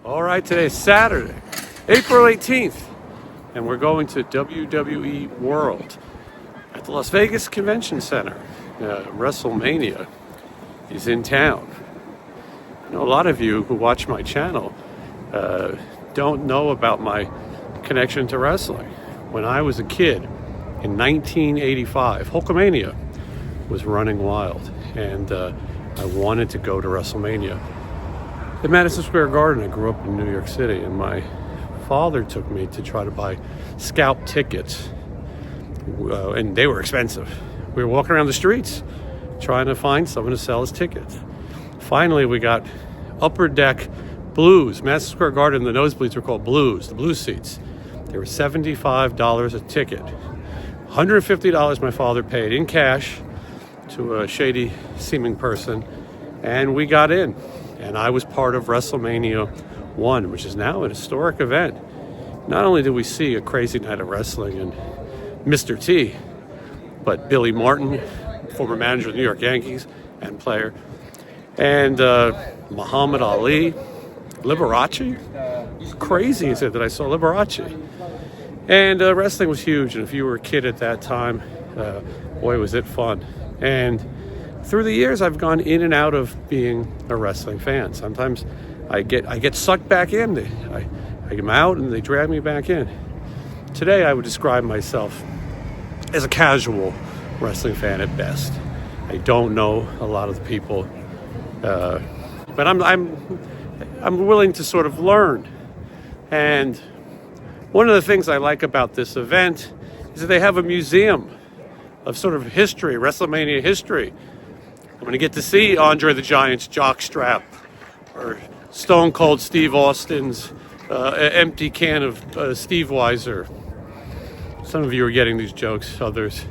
All right, today's Saturday, April 18th, and we're going to WWE World at the Las Vegas Convention Center. Wrestlemania is in town. You know, a lot of you who watch my channel don't know about my connection to wrestling. When I was a kid in 1985, Hulkamania was running wild, and I wanted to go to Wrestlemania. At Madison Square Garden, I grew up in New York City, and my father took me to try to buy scalp tickets, and they were expensive. We were walking around the streets trying to find someone to sell us tickets. Finally, we got upper deck blues. Madison Square Garden, the nosebleeds were called blues, the blue seats. They were $75 a ticket. $150 my father paid in cash to a shady seeming person, and we got in. And I was part of Wrestlemania 1, which is now an historic event. Not only did we see a crazy night of wrestling and Mr. T, but Billy Martin, former manager of the New York Yankees and player, and Muhammad Ali, Liberace. Crazy is it that I saw Liberace. And wrestling was huge, and if you were a kid at that time, boy, was it fun. And through the years, I've gone in and out of being a wrestling fan. Sometimes I get sucked back in. I come out and they drag me back in. Today, I would describe myself as a casual wrestling fan at best. I don't know a lot of the people, but I'm willing to sort of learn. And one of the things I like about this event is that they have a museum of sort of history, Wrestlemania history. I'm going to get to see Andre the Giant's jockstrap, or Stone Cold Steve Austin's empty can of Steve Weiser. Some of you are getting these jokes, others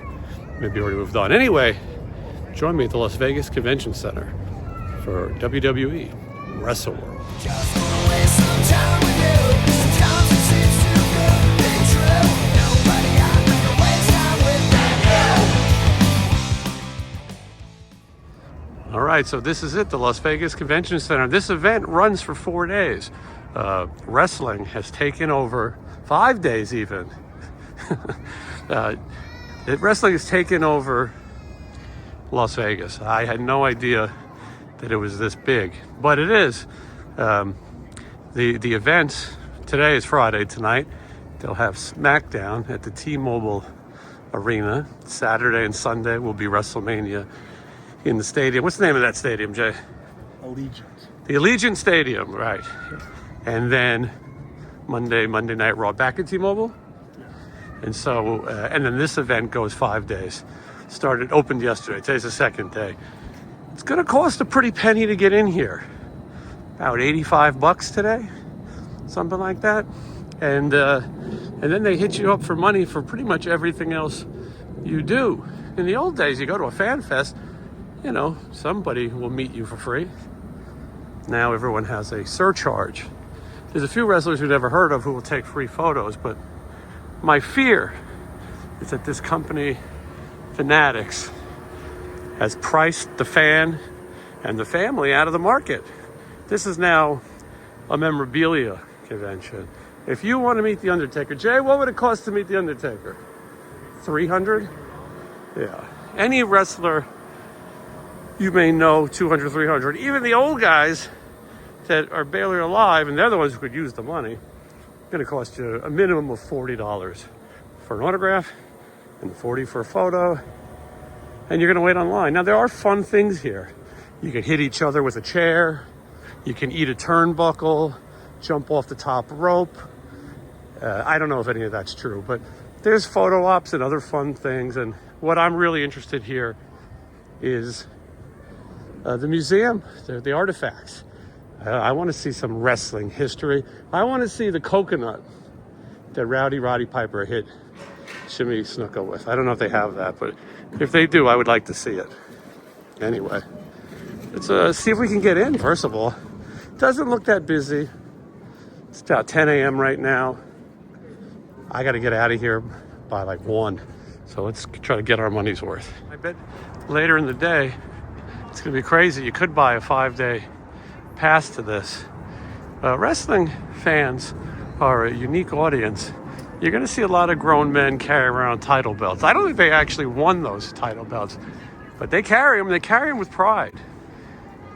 maybe already moved on. Anyway, join me at the Las Vegas Convention Center for WWE Wrestle World. All right, so this is it, the Las Vegas Convention Center. This event runs for 4 days. Wrestling has taken over 5 days even. Wrestling has taken over Las Vegas. I had no idea that it was this big, but it is. The event today is Friday. Tonight they'll have SmackDown at the T-Mobile Arena. Saturday and Sunday will be Wrestlemania in the stadium. What's the name of that stadium, Jay? Allegiant. The Allegiant Stadium, right. And then Monday Night Raw back at T-Mobile. Yeah. And so, and then this event goes 5 days. Opened yesterday. Today's the second day. It's going to cost a pretty penny to get in here. About $85 today, something like that. And then they hit you up for money for pretty much everything else you do. In the old days, you go to a fan fest, you know, somebody will meet you for free. Now everyone has a surcharge. There's a few wrestlers we've never heard of who will take free photos, but my fear is that this company, Fanatics, has priced the fan and the family out of the market. This is now a memorabilia convention. If you want to meet The Undertaker, Jay, what would it cost to meet The Undertaker? $300? Yeah. Any wrestler you may know, $200, $300. Even the old guys that are barely alive, and they're the ones who could use the money, going to cost you a minimum of $40 for an autograph and $40 for a photo, and you're going to wait online. Now, there are fun things here. You can hit each other with a chair. You can eat a turnbuckle, jump off the top rope. I don't know if any of that's true, but there's photo ops and other fun things. And what I'm really interested here is the museum, the artifacts. I want to see some wrestling history. I want to see the coconut that Roddy Piper hit Jimmy Snuka with. I don't know if they have that, but if they do, I would like to see it. Anyway, let's see if we can get in, first of all. Doesn't look that busy. It's about 10 a.m. right now. I got to get out of here by like 1. So let's try to get our money's worth. I bet later in the day, it's going to be crazy. You could buy a 5-day pass to this Wrestling fans are a unique audience. You're going to see a lot of grown men carry around title belts. I don't think they actually won those title belts, but they carry them. They carry them with pride.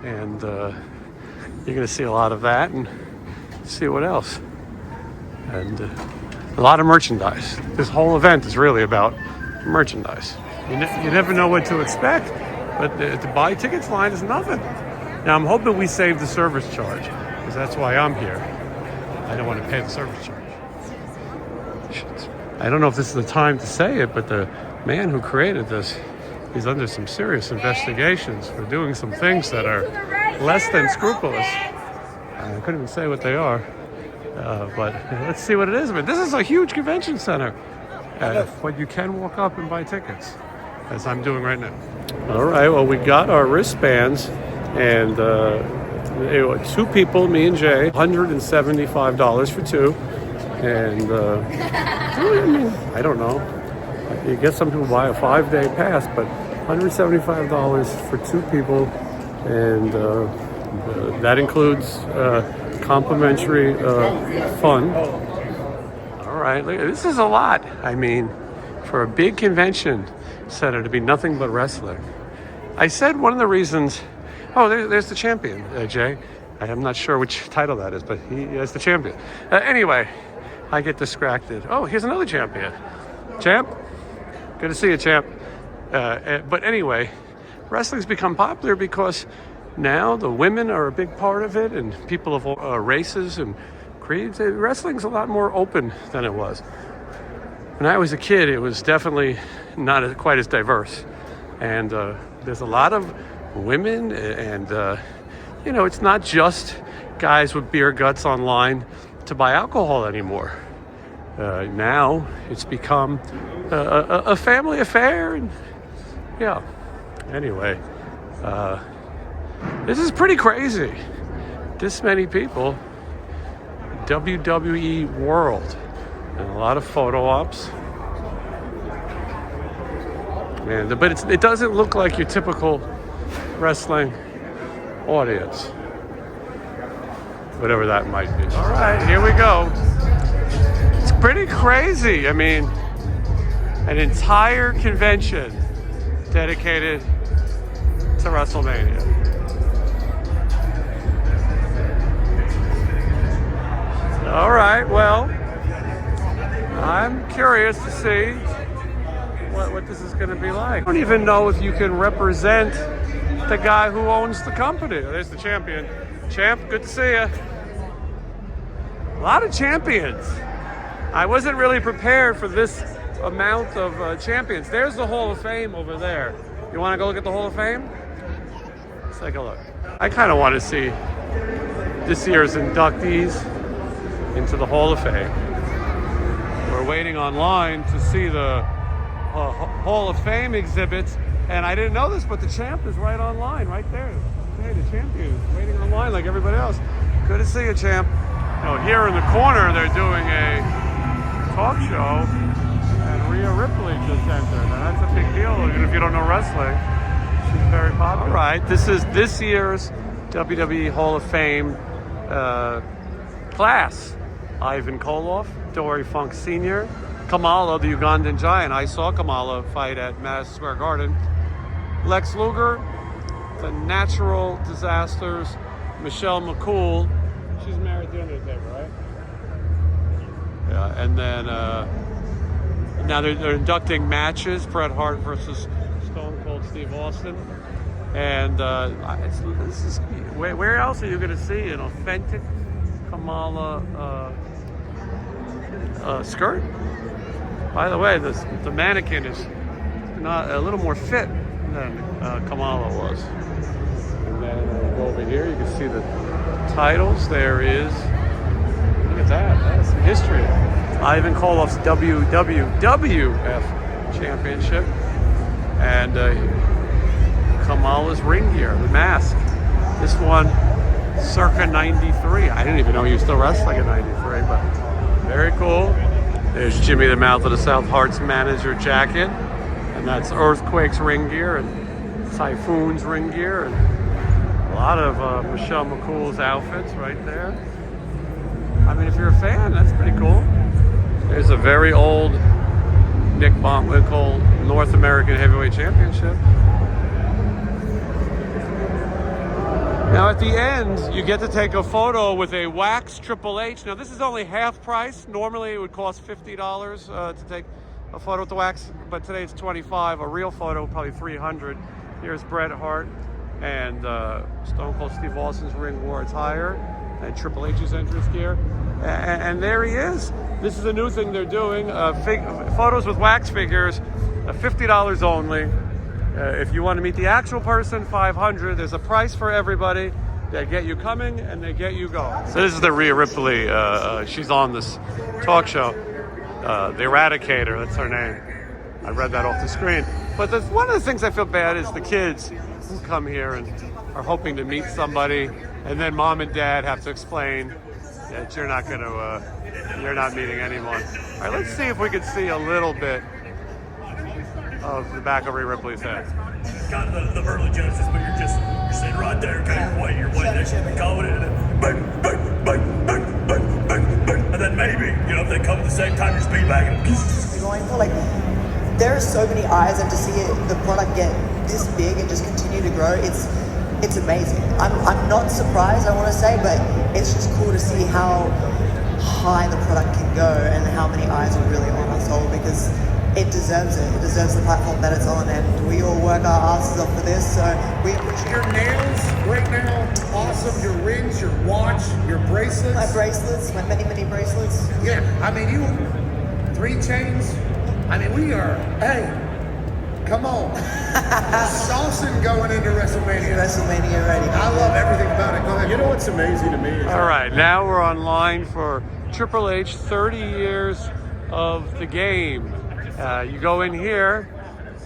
And you're going to see a lot of that and see what else. And a lot of merchandise. This whole event is really about merchandise. You never know what to expect, but the buy tickets line is nothing. Now, I'm hoping we save the service charge, because that's why I'm here. I don't want to pay the service charge. I don't know if this is the time to say it, but the man who created this is under some serious investigations for doing some things that are less than scrupulous. I couldn't even say what they are, but let's see what it is. I mean, this is a huge convention center, but you can walk up and buy tickets, as I'm doing right now. All right, well, we got our wristbands, and two people, me and Jay, $175 for two. And I don't know. You get some people buy a 5-day pass, but $175 for two people, and that includes complimentary fun. All right, this is a lot. I mean, for a big convention center to be nothing but wrestling. I said one of the reasons. Oh, there's the champion, Jay. I'm not sure which title that is, but he is the champion. Anyway. I get distracted. Oh, here's another champion. Champ? Good to see you, champ. But anyway, wrestling's become popular because now the women are a big part of it, and people of races and creeds. Wrestling's a lot more open than it was. When I was a kid, it was definitely not quite as diverse. And there's a lot of women, and it's not just guys with beer guts online to buy alcohol anymore. Now it's become a family affair, and yeah. Anyway, this is pretty crazy. This many people. WWE World, and a lot of photo ops. And but it doesn't look like your typical wrestling audience. Whatever that might be. All right, here we go. It's pretty crazy. I mean, an entire convention dedicated to Wrestlemania. All right, well, I'm curious to see what this is going to be like. I don't even know if you can represent the guy who owns the company. There's the champion. Champ, good to see you. A lot of champions. I wasn't really prepared for this amount of champions. There's the Hall of Fame over there. You want to go look at the Hall of Fame? Let's take a look. I kind of want to see this year's inductees into the Hall of Fame. We're waiting online to see the Hall of Fame exhibits, and I didn't know this, but the champ is right online, right there. Hey, the champion is waiting online like everybody else. Good to see you, champ. Here in the corner, they're doing a talk show, and Rhea Ripley just entered. And that's a big deal, even if you don't know wrestling. She's very popular. All right, this is this year's WWE Hall of Fame class. Ivan Koloff, Dory Funk Sr., Kamala, the Ugandan Giant. I saw Kamala fight at Madison Square Garden. Lex Luger, the Natural Disasters, Michelle McCool. She's married to Undertaker, right? Yeah, and then now they're inducting matches. Bret Hart versus Stone Cold Steve Austin. And where else are you going to see an authentic Kamala skirt? By the way, the mannequin is not a little more fit than Kamala was. And then go over here, you can see the titles. There is, look at that, that's some history. Ivan Koloff's WWF Championship, and Kamala's ring gear, the mask. This one, circa 93. I didn't even know he was still wrestling in 93, but very cool. There's Jimmy the Mouth of the South Heart's manager jacket, and that's Earthquake's ring gear, and Typhoon's ring gear, and a lot of Michelle McCool's outfits right there. you're a fan, that's pretty cool. There's a very old Nick Bockwinkel North American Heavyweight Championship. Now at the end, you get to take a photo with a wax Triple H. Now this is only half price. Normally it would cost $50 to take a photo with the wax, but today it's $25. A real photo, probably $300. Here's Bret Hart and Stone Cold Steve Austin's ring war attire and Triple H's entrance gear. And there he is. This is a new thing they're doing. Photos with wax figures, $50 only. If you want to meet the actual person, $500. There's a price for everybody. They get you coming and they get you going. So this is the Rhea Ripley. She's on this talk show. The Eradicator, that's her name. I read that off the screen. But one of the things I feel bad is the kids who come here and are hoping to meet somebody, and then mom and dad have to explain that you're not meeting anyone. All right, let's see if we can see a little bit of the back of Rhea Ripley's head. Got the Burley Genesis, but you're sitting right there, okay, you're waiting there, going in, and bang, bang, bang, bang, bang, bang, bang, and then maybe, if they come at the same time, you're speed back and going for, like, there are so many eyes, and to see the product get this big and just continue to grow, it's amazing. I'm not surprised, I want to say, but it's just cool to see how high the product can go and how many eyes are really on us all, because it deserves it. It deserves the platform that it's on, and we all work our asses off for this, so we appreciate your nails right now, awesome. Your rings, your watch, your bracelets. my bracelets, my many bracelets. Yeah, I mean, you 3 chains. I mean, we are, hey, come on. Saucing going into WrestleMania. WrestleMania ready. I love everything about it. Go ahead. You know what's amazing to me is All right, now we're online for Triple H 30 years of the game. You go in here,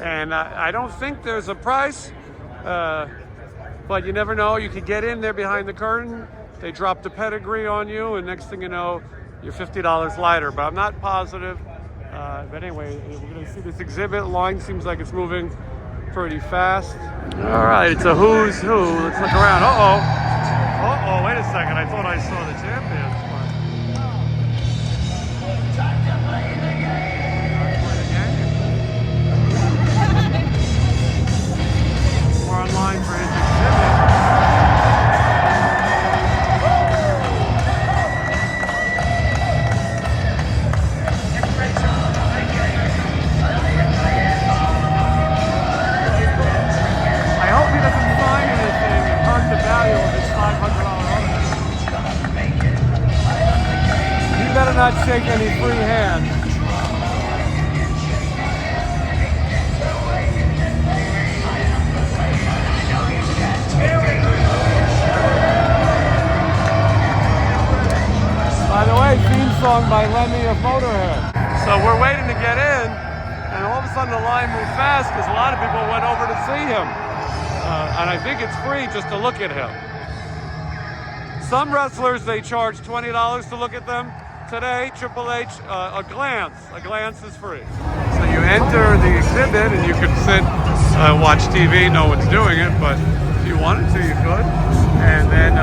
and I don't think there's a price, but you never know. You could get in there behind the curtain. They drop the pedigree on you, and next thing you know, you're $50 lighter. But I'm not positive. But anyway, we're going to see this exhibit. Line seems like it's moving pretty fast. All right, it's a who's who. Let's look around. Uh-oh, wait a second. I thought I saw the champions. We're online for his exhibit. I hope he doesn't sign anything and hurt the value of his $500 autograph. He better not shake any free hands. By the way, theme song by Lemmy of Motorhead. So we're waiting to get in, and all of a sudden the line moved fast because a lot of people went over to see him. And I think it's free just to look at him. Some wrestlers, they charge $20 to look at them. Today, Triple H, a glance is free. So you enter the exhibit and you can sit, watch TV, no one's doing it, but if you wanted to, you could. And then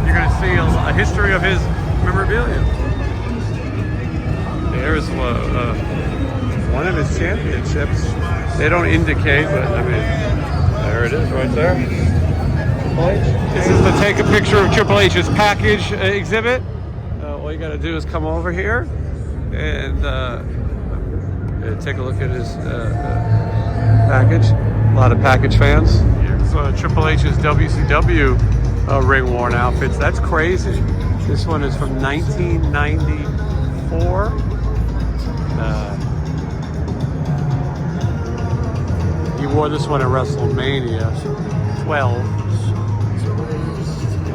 you're gonna see a history of his memorabilia. There's one of his championships. They don't indicate, but I mean, there it is right there. This is the take a picture of Triple H's package exhibit. All you gotta do is come over here and take a look at his package. A lot of package fans. Here's Triple H's WCW ring worn outfits. That's crazy. This one is from 1994. He wore this one at WrestleMania 12.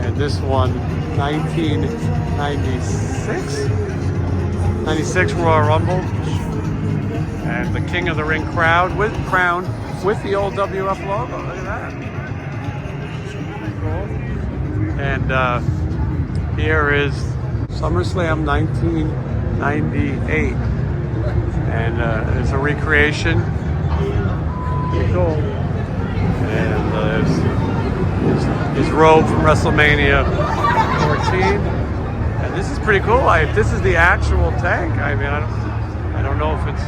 And this one, 1996? 96 Royal Rumble. And the King of the Ring crown with the old WF logo. Look at that. Cool. And here is SummerSlam 1998. And it's a recreation. Pretty cool. And there's his robe from WrestleMania 14. And This is pretty cool. If this is the actual tank, I mean, I don't know if it's.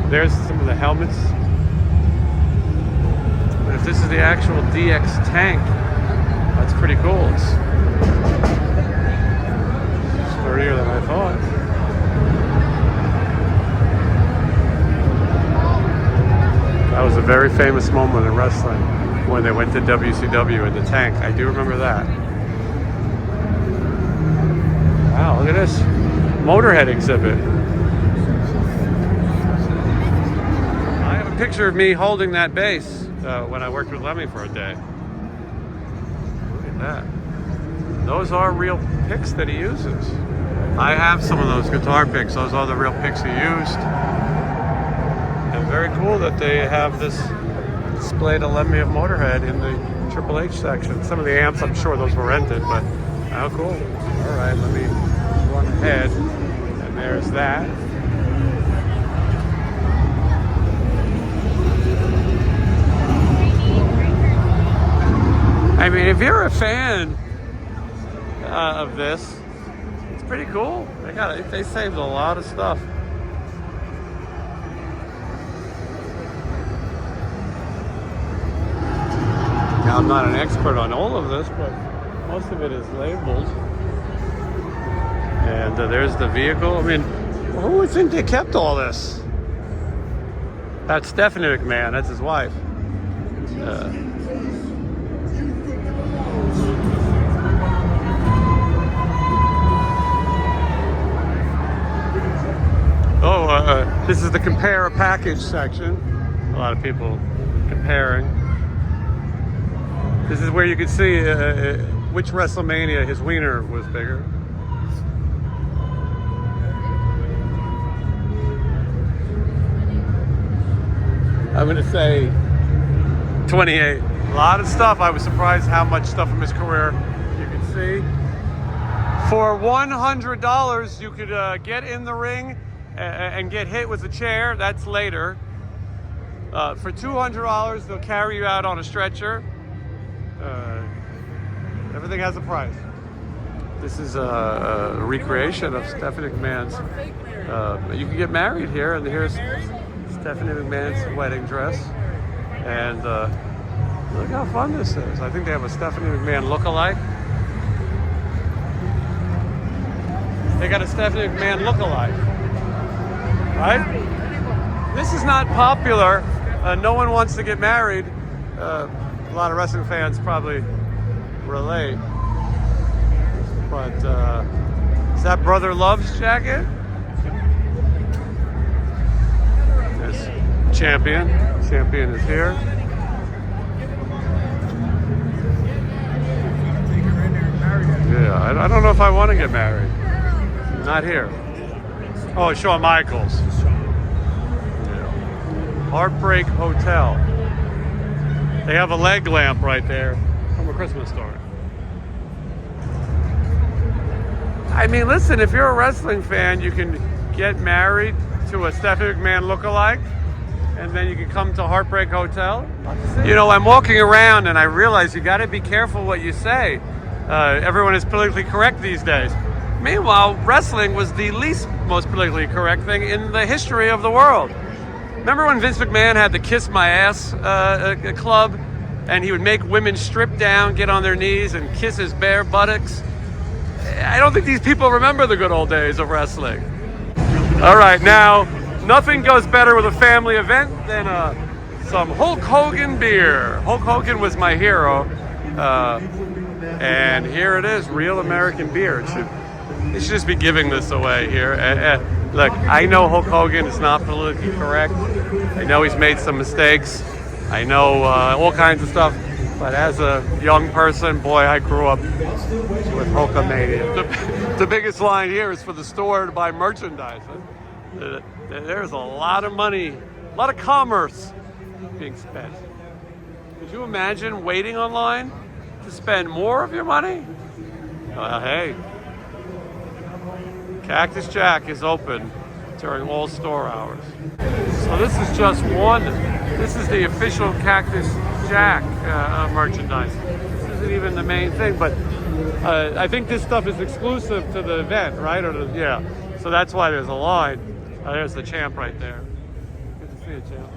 There's some of the helmets. But if this is the actual DX tank, that's pretty cool. It's sturdier than I thought. That was a very famous moment in wrestling when they went to WCW in the tank. I do remember that. Wow, look at this Motorhead exhibit. I have a picture of me holding that bass when I worked with Lemmy for a day. Look at that. Those are real picks that he uses. I have some of those guitar picks. Those are the real picks he used. And very cool that they have this displayed a Lemmy of Motorhead in the Triple H section. Some of the amps, I'm sure those were rented, but how cool. All right, let me run ahead. And there's that. I mean, if you're a fan of this, it's pretty cool. They saved a lot of stuff. Now, I'm not an expert on all of this, but most of it is labeled. And there's the vehicle. I mean, who would think they kept all this? That's Stephanie McMahon. That's his wife. This is the compare a package section. A lot of people comparing. This is where you can see which Wrestlemania his wiener was bigger. I'm going to say 28. A lot of stuff. I was surprised how much stuff from his career you can see. For $100, you could get in the ring and get hit with a chair. That's later. For $200, they'll carry you out on a stretcher. Everything has a price. This is a recreation of Stephanie McMahon's. You can get married here, and here's Stephanie McMahon's wedding dress. And look how fun this is. I think they have a Stephanie McMahon look-alike. They got a Stephanie McMahon look-alike. Right? This is not popular. No one wants to get married. A lot of wrestling fans probably relate. But is that Brother Love's jacket? There's Champion. Champion is here. Yeah, I don't know if I want to get married. Not here. Oh, Shawn Michaels. Yeah. Heartbreak Hotel. They have a leg lamp right there from A Christmas Story. I mean, listen, if you're a wrestling fan, you can get married to a Stephanie McMahon lookalike, and then you can come to Heartbreak Hotel. You know, I'm walking around and I realize you got to be careful what you say. Everyone is politically correct these days. Meanwhile, wrestling was the most politically correct thing in the history of the world. Remember when Vince McMahon had the Kiss My Ass club, and he would make women strip down, get on their knees, and kiss his bare buttocks? I don't think these people remember the good old days of wrestling. All right, now, nothing goes better with a family event than some Hulk Hogan beer. Hulk Hogan was my hero, and here it is, real American beer. They should just be giving this away here. Look, I know Hulk Hogan is not politically correct. I know he's made some mistakes. I know all kinds of stuff. But as a young person, boy, I grew up with Hulkamania. The biggest line here is for the store to buy merchandise. There's a lot of money, a lot of commerce being spent. Could you imagine waiting online to spend more of your money? Hey. Cactus Jack is open during all store hours. So this is just one. This is the official Cactus Jack merchandise. This isn't even the main thing, but I think this stuff is exclusive to the event, right? Yeah. So that's why there's a line. There's the champ right there. Good to see you, champ.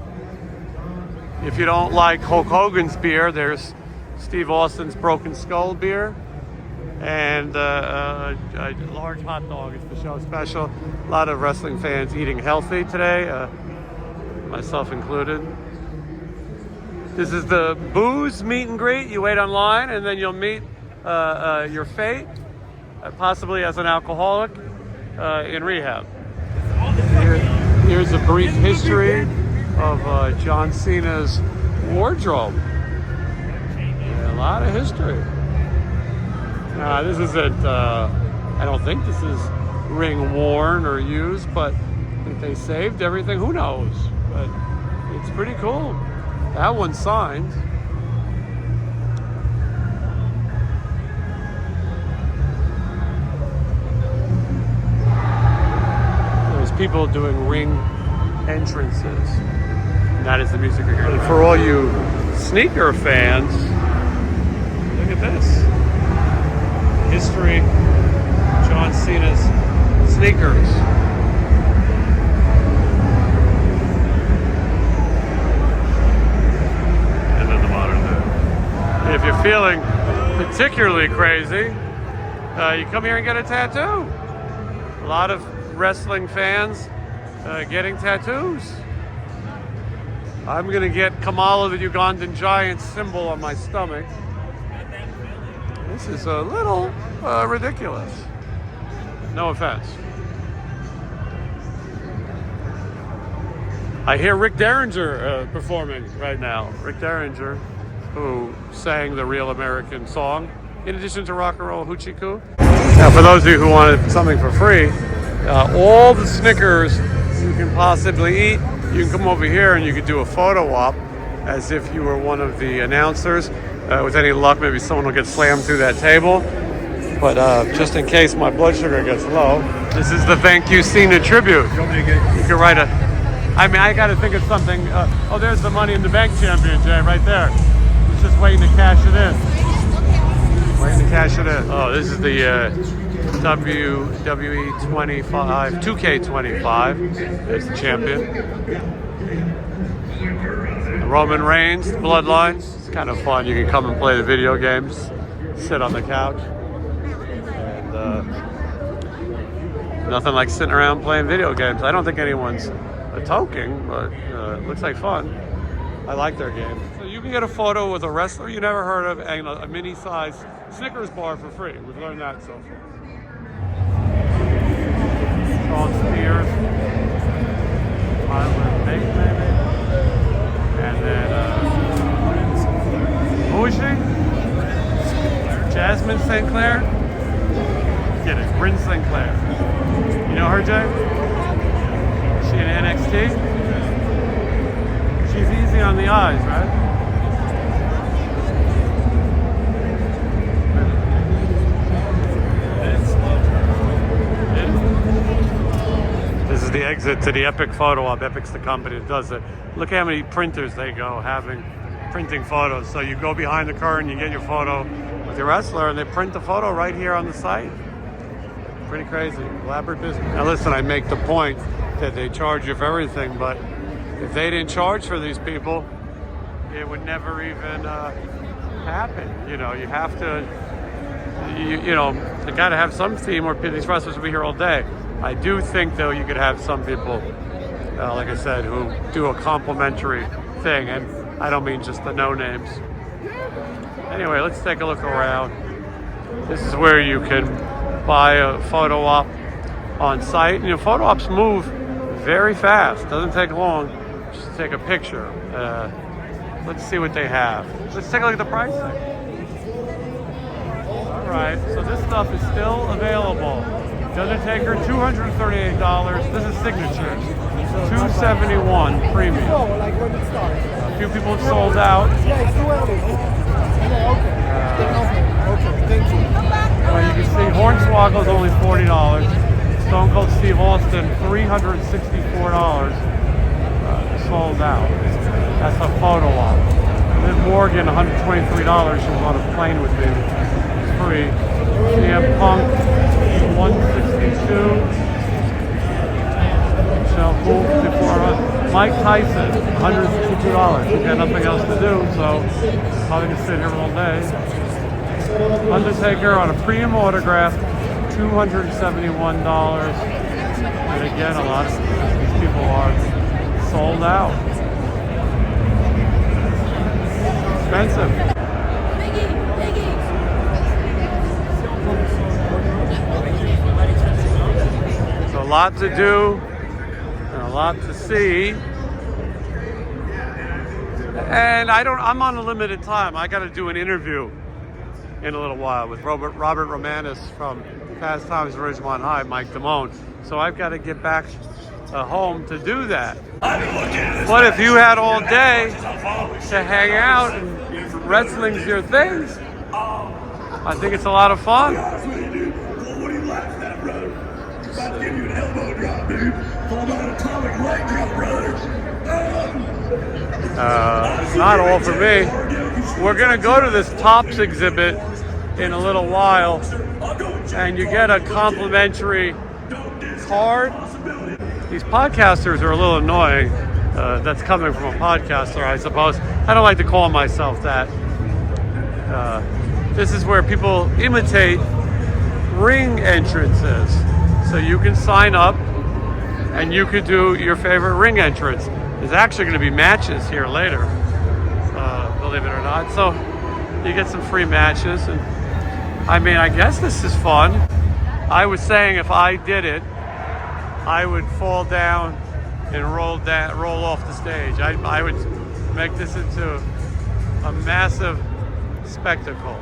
If you don't like Hulk Hogan's beer, there's Steve Austin's Broken Skull beer. And a large hot dog is the show special. A lot of wrestling fans eating healthy today, myself included. This is the booze meet and greet. You wait online and then you'll meet your fate, possibly as an alcoholic in rehab. Here's a brief history of John Cena's wardrobe. Yeah, a lot of history. This isn't, I don't think this is ring worn or used, but I think they saved everything. Who knows? But it's pretty cool. That one's signed. There's people doing ring entrances. And that is the music you're hearing. For all you sneaker fans, look at this. History, John Cena's sneakers. And then the modern day. If you're feeling particularly crazy, you come here and get a tattoo. A lot of wrestling fans getting tattoos. I'm gonna get Kamala the Ugandan Giant symbol on my stomach. This is a little ridiculous. No offense. I hear Rick Derringer performing right now. Rick Derringer, who sang the Real American song, in addition to Rock and Roll Hoochie Coo. Now, for those of you who wanted something for free, all the Snickers you can possibly eat, you can come over here and you can do a photo op as if you were one of the announcers. With any luck, maybe someone will get slammed through that table. But just in case my blood sugar gets low, this is the Thank You Cena tribute. You can write a... I mean, I got to think of something. Oh, there's the Money in the Bank champion, Jay, right there. He's just waiting to cash it in. Waiting to cash it in. Oh, this is the WWE 25, 2K25. There's the champion. Roman Reigns, Bloodline. It's kind of fun. You can come and play the video games, sit on the couch. And nothing like sitting around playing video games. I don't think anyone's toking, but it looks like fun. I like their game. So you can get a photo with a wrestler you never heard of and a mini-size Snickers bar for free. We've learned that so far. Sean Spears. Maybe. And then, who is she? Jasmine St. Clair? Get it, Bryn St. Clair. You know her, Jay? Is she in NXT? She's easy on the eyes, right? This is the exit to the Epic photo op. Epic's the company that does it. Look how many printers they go having printing photos. So you go behind the curtain, you get your photo with your wrestler, and they print the photo right here on the site. Pretty crazy, elaborate business. Now listen, I make the point that they charge you for everything, but if they didn't charge for these people, it would never even happen. You know, you have to, you know, you got to have some theme or these wrestlers will be here all day. I do think, though, you could have some people, like I said, who do a complimentary thing, and I don't mean just the no-names. Anyway, let's take a look around. This is where you can buy a photo op on site. You know, photo ops move very fast. Doesn't take long just to take a picture. Let's see what they have. Let's take a look at the pricing. All right, so this stuff is still available. The Undertaker, $238. This is signature. $271 premium. A few people sold out. Well, you can see Hornswoggle's only $40. Stone Cold Steve Austin, $364. Sold out. That's a photo op. Liv Morgan, $123. She was on a plane with me. It's free. CM Punk, 162. Michelle Cool, 54. Mike Tyson, $162. He's got nothing else to do, so probably gonna sit here all day. Undertaker on a premium autograph, $271. And again, a lot of these people are sold out. Expensive. So a lot to do and a lot to see. And I'm on a limited time. I got to do an interview in a little while with Robert Romanus from Past Times at Ridgemont High, Mike Damone. So I've got to get back home to do that. But if you had all day to hang out and wrestling's your thing, I think it's a lot of fun. What are you laughing at, brother? About to give you an elbow drop, dude. Full on atomic leg drop, brother. Not all for me. We're gonna go to this Tops exhibit in a little while, and you get a complimentary card. These podcasters are a little annoying. That's coming from a podcaster, I suppose. I don't like to call myself that. This is where people imitate ring entrances. So you can sign up and you could do your favorite ring entrance. There's actually going to be matches here later, believe it or not. So you get some free matches. And I mean, I guess this is fun. I was saying if I did it, I would fall down and roll off the stage. I would make this into a massive spectacle.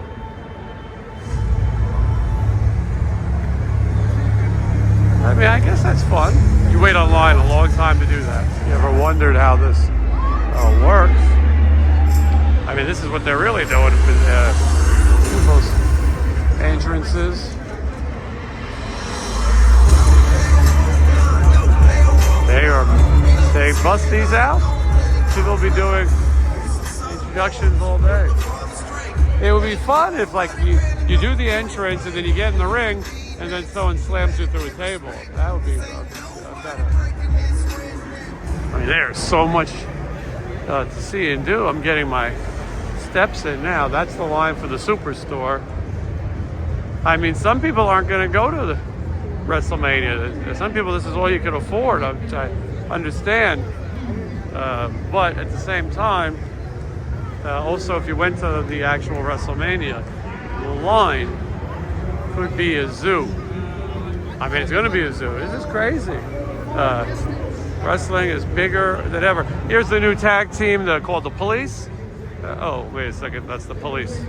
I mean, I guess that's fun. You wait online a long time to do that. You ever wondered how this works? I mean, this is what they're really doing with those entrances. They bust these out. People will be doing introductions all day. It would be fun if, like, you do the entrance and then you get in the ring and then someone slams you through a table. That would be better. I mean, there's so much to see and do. I'm getting my steps in now. That's the line for the Superstore. I mean, some people aren't going to go to the Wrestlemania. Some people, this is all you can afford. I understand. But at the same time, also, if you went to the actual WrestleMania, the line could be a zoo. I mean, it's going to be a zoo. This is crazy. Wrestling is bigger than ever. Here's the new tag team called the Police. Oh, wait a second. That's the Police.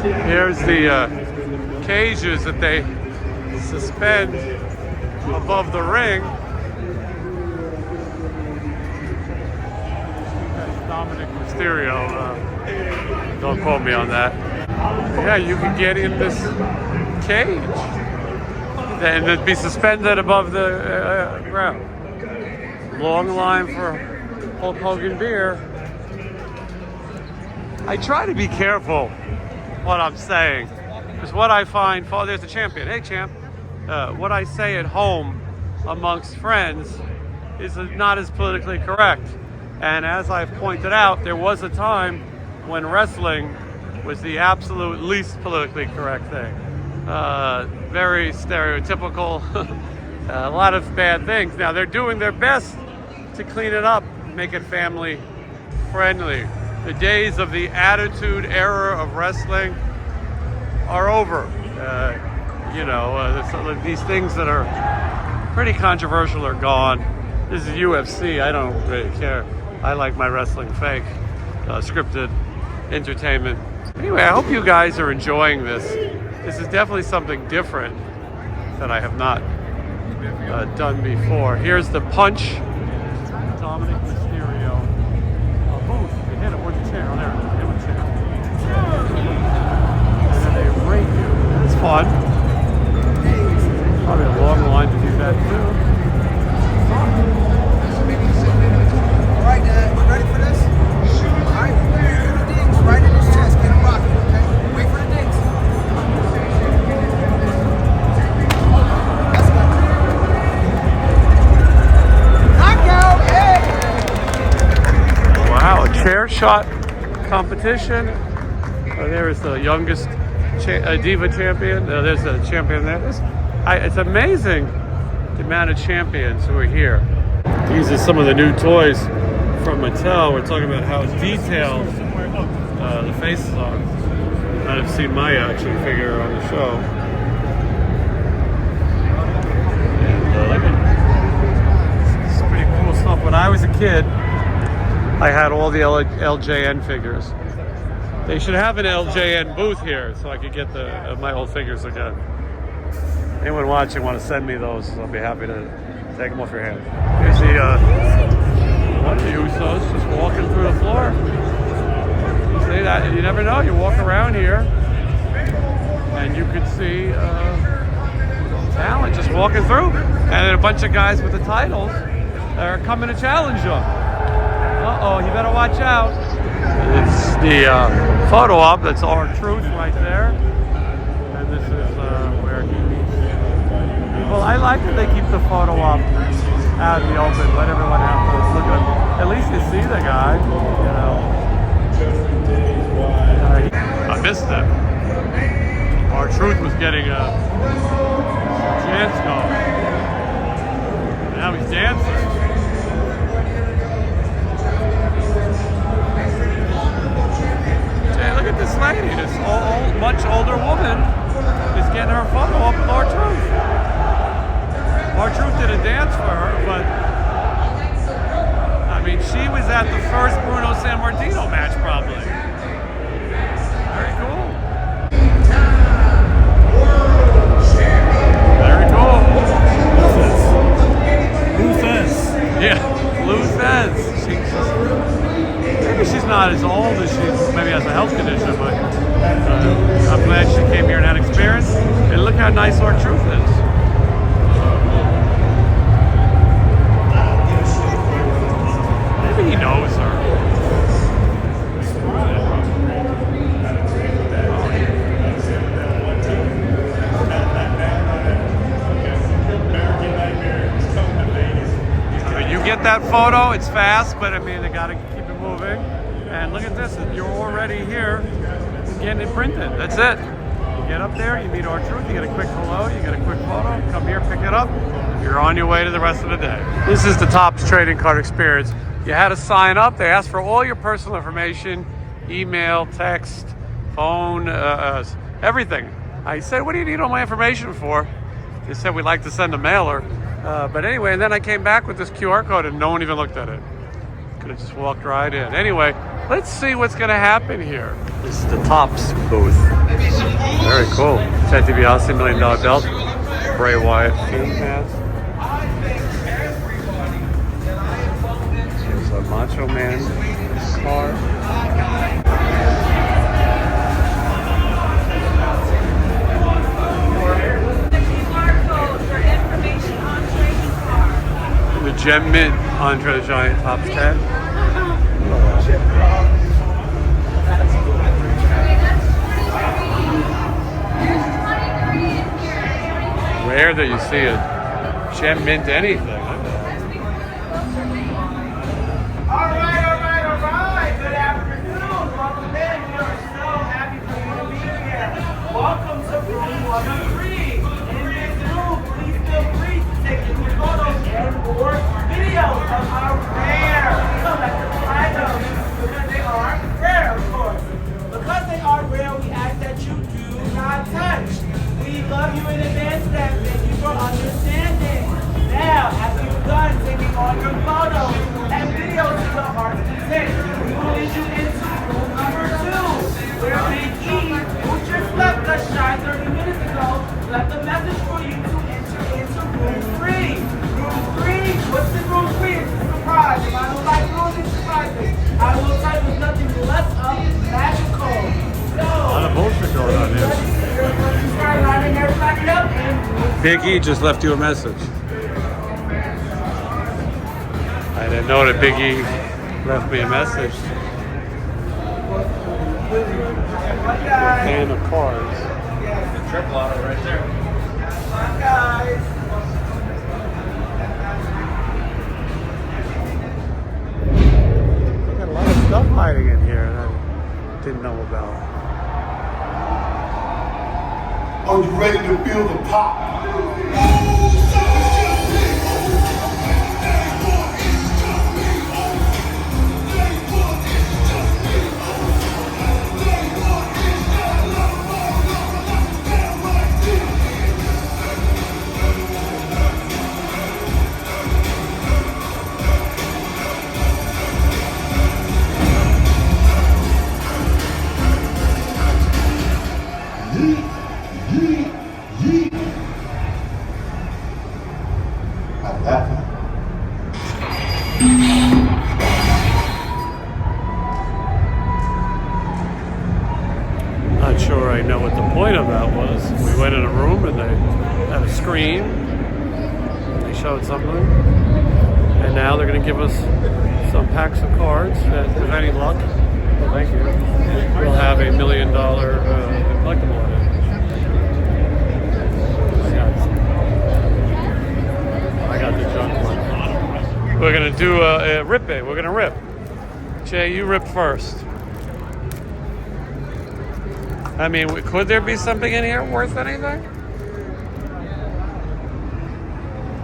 Here's the cages that they suspend above the ring. Dominic Mysterio. Don't quote me on that. Yeah, you could get in this cage and it'd be suspended above the ground. Long line for Hulk Hogan beer. I try to be careful what I'm saying, because what I find, there's a champion. Hey, champ. What I say at home amongst friends is not as politically correct. And as I've pointed out, there was a time when wrestling was the absolute least politically correct thing. Very stereotypical, a lot of bad things. Now they're doing their best to clean it up, make it family friendly. The days of the attitude era of wrestling are over. These things that are pretty controversial are gone. This is UFC, I don't really care. I like my wrestling fake, scripted entertainment. Anyway, I hope you guys are enjoying this. This is definitely something different that I have not done before. Here's the Punch. Dominic Mysterio. Booth. They hit it with the chair. There it is. Hit it with the chair. And then they rate you. That's fun. Probably a long line to do that too. All right, ready for this? All right, dings right in his chest. Get him rocking, okay? shot competition. There is the youngest Diva champion. There's a champion there. It's amazing the amount of champions who are here. These are some of the new toys from Mattel. We're talking about how detailed the faces are. You might have seen my action figure on the show. And it's pretty cool stuff. When I was a kid, I had all the LJN figures. They should have an LJN booth here so I could get my old figures again. Anyone watching want to send me those, I'll be happy to take them off your hands. Here's one of the Usos just walking through the floor. See that? You never know. You walk around here and you could see talent just walking through. And then a bunch of guys with the titles that are coming to challenge them. Uh-oh, you better watch out. It's the photo op. That's R-Truth right there. And this is where he meets. Well, I like that they keep the photo op out in the open. Let everyone have to look at him. At least you see the guy, you know. I missed that. R-Truth was getting a chance going. Now he's dancing. Hey, look at this lady, this much older woman is getting her photo up with R-Truth. R-Truth did a dance for her, but I mean, she was at the first Bruno Sammartino match, probably. Very cool. Very cool. Who says? Yeah, Lou says. Maybe she's not as old as she maybe has a health condition, but I'm glad she came here and had experience. And look how nice R-Truth is. Maybe he knows her. You get that photo, it's fast, but I mean, they gotta keep it moving. And look at this, you're already here getting it printed. That's it. You get up there, you meet R-Truth, you get a quick hello, you get a quick photo, come here, pick it up, you're on your way to the rest of the day. This is the Topps trading card experience. You had to sign up, they asked for all your personal information, email, text, phone, everything. I said, what do you need all my information for? They said, we'd like to send a mailer. But anyway, and then I came back with this QR code and no one even looked at it. Could have just walked right in. Anyway, let's see what's going to happen here. This is the Topps booth. Very cool. Ted DiBiase, $1 Million belt. Bray Wyatt Fiend mask. There's a Macho Man car. The Gem Mint Andre the Giant Topps 10. Rare that you see a Gem Mint anything. Alright. Good afternoon. Welcome in. We are so happy for you to be here. Welcome to room 103. In this room, please feel free to take your photos and or videos of our rare collectible items because they are rare, of course. Because they are rare, we ask that you do not touch. We love you in advance for that. Thank you for understanding. Now, after you've done taking all your photos and videos to the heart's content, we will lead you into room number 2, where Big E, who just left us shy 30 minutes ago, left a message for you to enter into room 3. Room 3? What's in room 3? It's a surprise. If I don't like rules and surprises, I will type with nothing less of magical. So, A lot of bullshit going on here. start lining everybody up and Big E just left you a message. I didn't know that Big E left me a message. Fan of cards. The triple auto right there. guys. They got a lot of stuff hiding hiding in here that I didn't know about. Are you ready to feel the pop? Not sure I know what the point of that was. We went in a room and they had a screen. They showed something. And now they're going to give us some packs of cards. And with any luck, well, thank you, we'll have $1 million collectible in it. I got the junk one. We're going to do a rip it. We're going to rip. Jay, you rip first. I mean, could there be something in here worth anything?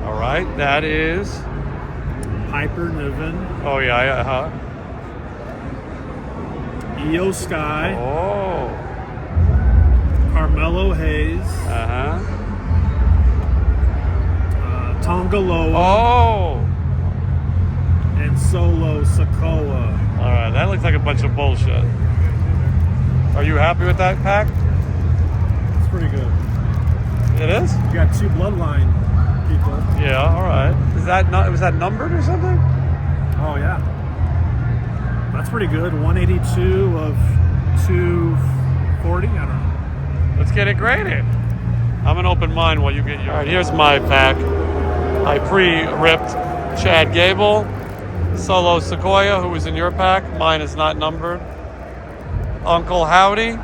All right, that is Piper Niven, Oh yeah, huh? Io Sky, Oh, Carmelo Hayes, Tonga Loa, Oh, and Solo Sikoa. all right. That looks like a bunch of bullshit. Are you happy with that pack? It's pretty good. It is. You got 2 bloodline people. Yeah. All right. Was that numbered or something? Oh yeah, that's pretty good. 182 of 240. I don't know. Let's get it graded. I'm an open mind while you get your. All right. Here's my pack. I pre-ripped Chad Gable, Solo Sequoia, who was in your pack. Mine is not numbered. Uncle Howdy. Is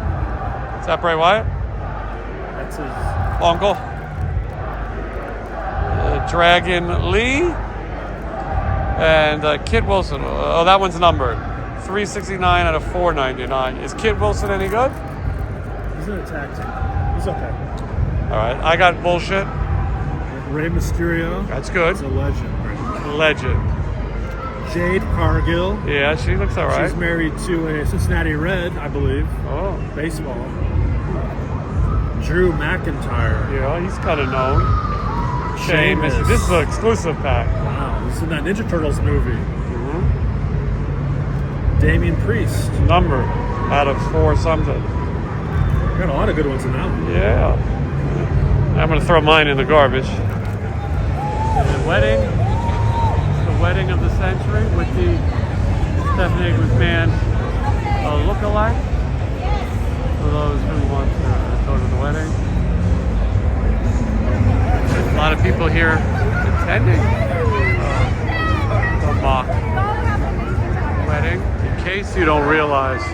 that Bray Wyatt? That's his. Uncle. Dragon Lee. And Kit Wilson. Oh, that one's numbered. 369 out of 499. Is Kit Wilson any good? He's in a tag team. He's okay. All right. I got bullshit. Rey Mysterio. That's good. He's a legend. Legend. Jade Cargill. Yeah, she looks all right. She's married to a Cincinnati Red, I believe. Oh. Baseball. Drew McIntyre. Yeah, he's kind of known. Sheamus. Sheamus. This is an exclusive pack. Wow, this is in that Ninja Turtles movie. Mm-hmm. Damian Priest. Number out of 4 something. Got a lot of good ones in that one. Yeah. I'm going to throw mine in the garbage. The wedding. The wedding of the century with the Stephanie McMahon look-alike. For those who want to go to the wedding. There's a lot of people here attending the mock wedding. In case you don't realize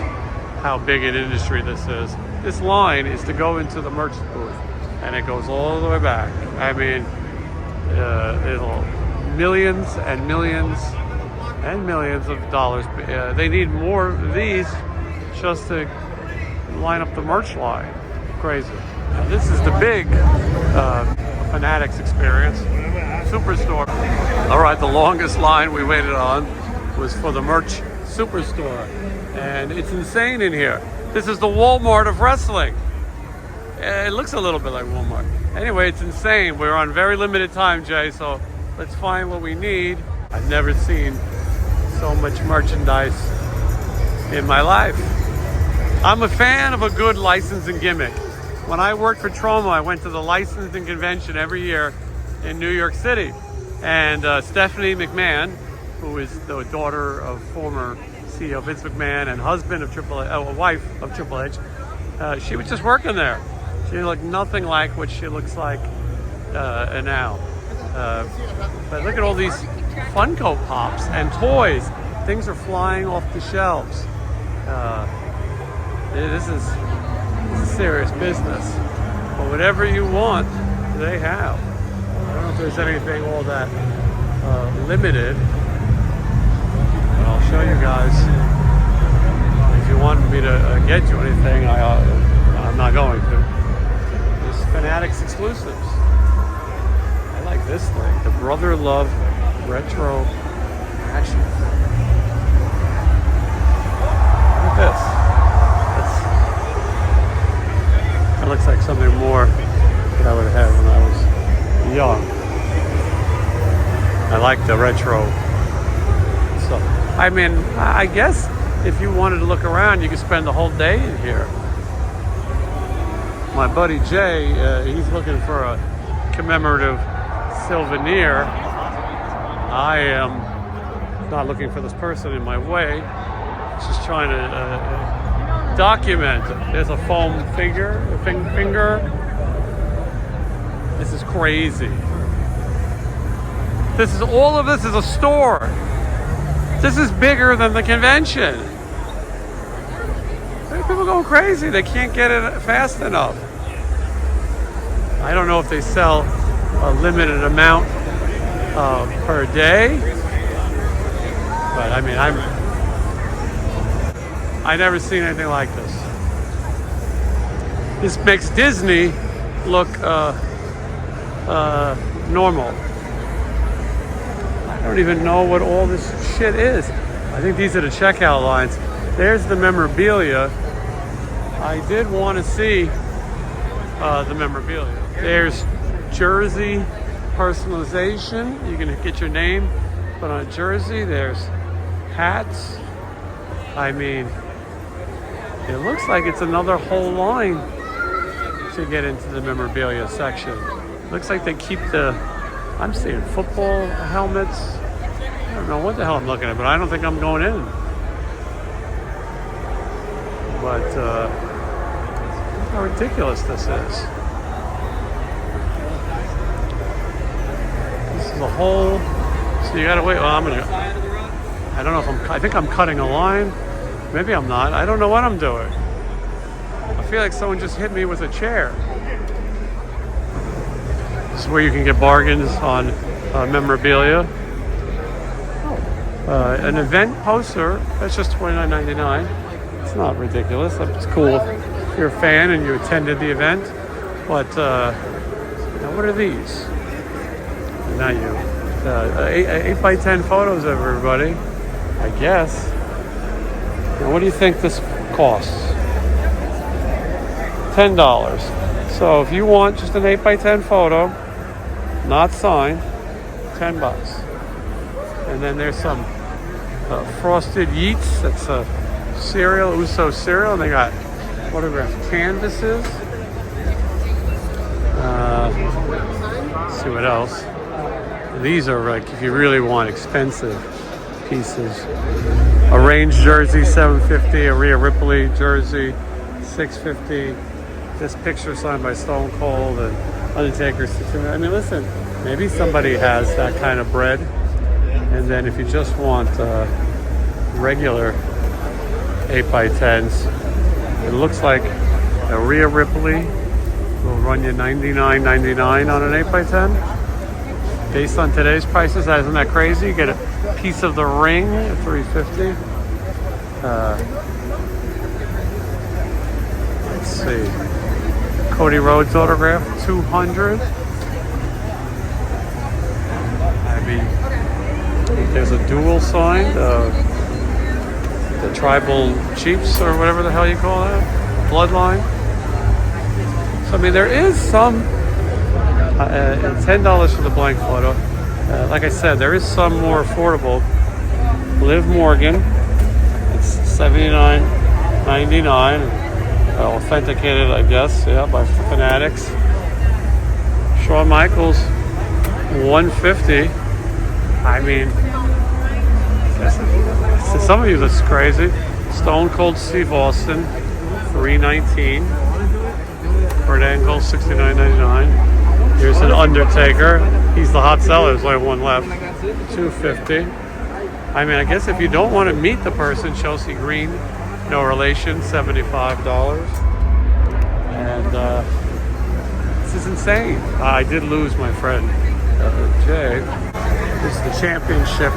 how big an industry this is, this line is to go into the merch booth, and it goes all the way back. I mean, it'll millions and millions and millions of dollars. They need more of these just to line up the merch line. Crazy. Now, this is the big Fanatics experience. Superstore. All right, the longest line we waited on was for the merch Superstore. And it's insane in here. This is the Walmart of wrestling. It looks a little bit like Walmart. Anyway, it's insane. We're on very limited time, Jay, so let's find what we need. I've never seen so much merchandise in my life. I'm a fan of a good licensing gimmick. When I worked for Trauma, I went to the licensing convention every year in New York City. And Stephanie McMahon, who is the daughter of former CEO Vince McMahon and husband of wife of Triple H, she was just working there. She looked nothing like what she looks like now. But look at all these Funko Pops and toys. Things are flying off the shelves. This is serious business. But whatever you want, they have. I don't know if there's anything all that limited. But I'll show you guys if you want me to get you anything, I'm not going to. This Fanatics exclusives. I like this thing, the Brother Love Retro Action. Look at this. That looks like something more that I would have when I was young. I like the retro stuff. I mean, I guess if you wanted to look around, you could spend the whole day in here. My buddy Jay, he's looking for a commemorative souvenir. I am not looking for this person in my way. Just trying to document it. There's a foam finger. This is crazy. All of this is a store. This is bigger than the convention. People going crazy. They can't get it fast enough. I don't know if they sell a limited amount per day, but I mean, I never seen anything like this. This makes Disney look normal. I don't even know what all this shit is. I think these are the checkout lines. There's the memorabilia. I did want to see the memorabilia. There's jersey personalization. You can get your name put on a jersey. There's hats. I mean, it looks like it's another whole line to get into the memorabilia section. Looks like they keep I'm seeing football helmets. I don't know what the hell I'm looking at, but I don't think I'm going in. But look how ridiculous this is. This is a whole. So you gotta wait. Well, I don't know if I think I'm cutting a line. Maybe I'm not. I don't know what I'm doing. I feel like someone just hit me with a chair. This is where you can get bargains on memorabilia. An event poster, that's just $29.99. It's not ridiculous. It's cool if you're a fan and you attended the event. But now what are these? Not you. 8x10 photos of everybody, I guess. Now what do you think this costs? $10. So if you want just an 8x10 photo, not signed, $10. And then there's some frosted yeets. That's a cereal, Uso cereal. And they got autographed canvases. Let's see what else. These are like, if you really want expensive pieces. Arranged jersey, $7.50. A Rhea Ripley jersey, $6.50. This picture signed by Stone Cold and Undertaker. I mean, listen, maybe somebody has that kind of bread. And then if you just want regular 8x10s, it looks like a Rhea Ripley will run you $99.99 on an 8x10. Based on today's prices, isn't that crazy? You get a piece of the ring at $3.50. Let's see. Cody Rhodes autograph, $200. I mean, there's a dual signed, the Tribal Chiefs or whatever the hell you call that, Bloodline. So I mean, there is some $10 for the blank photo. Like I said, there is some more affordable. Liv Morgan, it's $79.99. Authenticated, I guess, yeah, by Fanatics. Shawn Michaels, $150. I mean, to some of you that's crazy. Stone Cold Steve Austin, $319. Kurt Angle, $69.99. Here's an Undertaker. He's the hot seller. There's only one left. $250. I mean, I guess if you don't want to meet the person, Chelsea Green, no relation, $75. And this is insane. I did lose my friend, Jay. This is the championship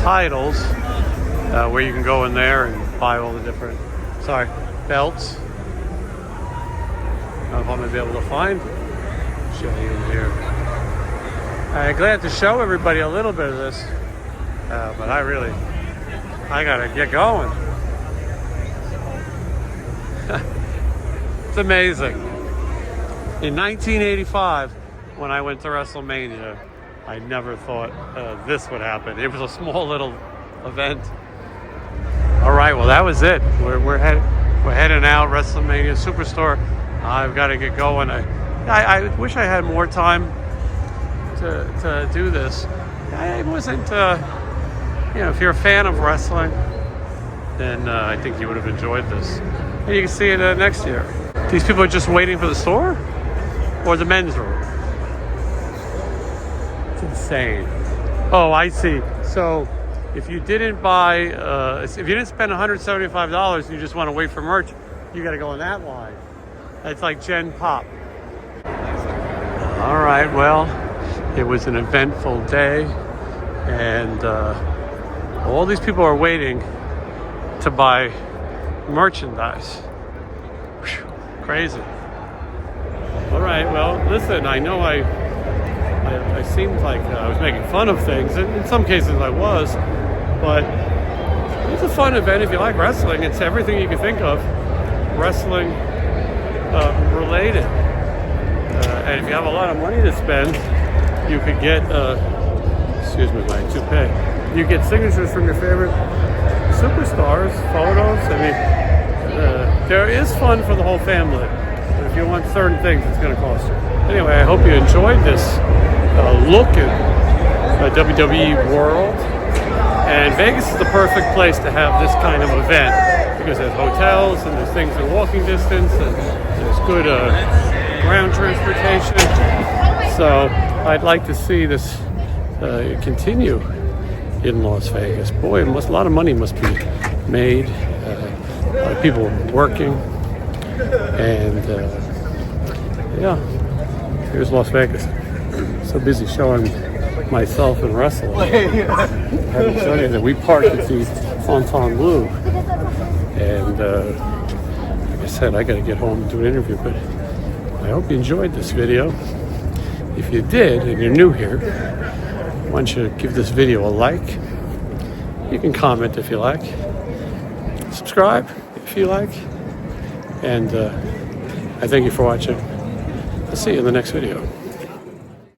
titles, where you can go in there and buy all the different sorry, belts. I don't know if I'm gonna be able to find it. Show you in here. I'm glad to show everybody a little bit of this, but I gotta get going. It's amazing. In 1985, when I went to Wrestlemania, I never thought this would happen. It was a small little event. All right, well that was it. We're heading out. WrestleMania Superstore. I've got to get going. I wish I had more time to do this. I wasn't, if you're a fan of wrestling, then I think you would have enjoyed this. And you can see it next year. These people are just waiting for the store or the men's room. It's insane. Oh, I see. So if you didn't buy, if you didn't spend $175 and you just want to wait for merch, you got to go in that line. It's like Gen Pop. All right, well, it was an eventful day, and all these people are waiting to buy merchandise. Whew, crazy. All right, well, listen, I know I seemed like I was making fun of things, and in some cases I was, but it's a fun event if you like wrestling. It's everything you can think of wrestling related. And if you have a lot of money to spend, you could get, excuse me, my toupee. You get signatures from your favorite superstars, photos. I mean, there is fun for the whole family. But if you want certain things, it's going to cost you. Anyway, I hope you enjoyed this look at WWE World. And Vegas is the perfect place to have this kind of event because there's hotels and there's things in walking distance and there's good ground transportation. So I'd like to see this continue in Las Vegas. Boy, a lot of money must be made. A lot of people working. And yeah, here's Las Vegas. So busy showing myself and wrestling. I haven't shown you that we parked at the Fontainebleau. And like I said, I got to get home and do an interview, but I hope you enjoyed this video. If you did, and you're new here, why don't you give this video a like. You can comment if you like. Subscribe if you like. And I thank you for watching. I'll see you in the next video.